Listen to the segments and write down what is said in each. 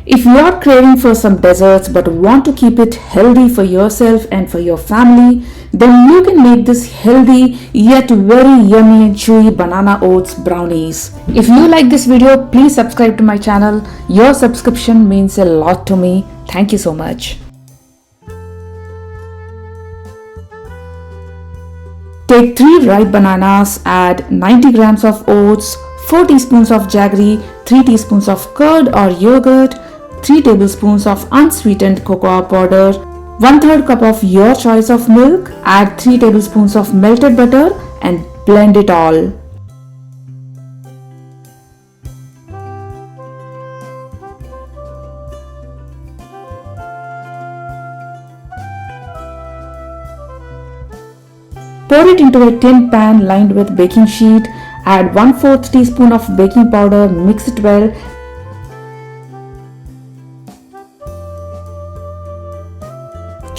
If you are craving for some desserts but want to keep it healthy for yourself and for your family, then you can make this healthy yet very yummy and chewy banana oats brownies. If you like this video, please subscribe to my channel. Your subscription means a lot to me. Thank you so much. Take 3 ripe bananas, add 90 grams of oats, 4 teaspoons of jaggery, 3 teaspoons of curd or yogurt, 3 tablespoons of unsweetened cocoa powder, 1/3 cup of your choice of milk, add 3 tablespoons of melted butter and blend it all. Pour it into a tin pan lined with baking sheet, add 1/4 teaspoon of baking powder, mix it well.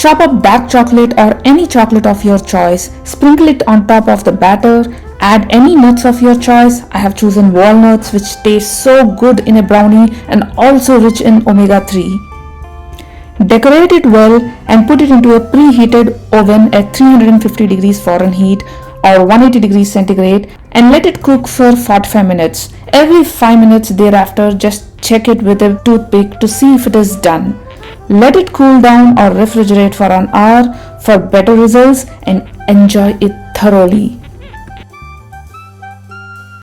Chop up dark chocolate or any chocolate of your choice, sprinkle it on top of the batter, add any nuts of your choice. I have chosen walnuts, which taste so good in a brownie and also rich in omega-3. Decorate it well and put it into a preheated oven at 350 degrees Fahrenheit or 180 degrees centigrade and let it cook for 45 minutes. Every 5 minutes thereafter, just check it with a toothpick to see if it is done. Let it cool down or refrigerate for an hour for better results and enjoy it thoroughly.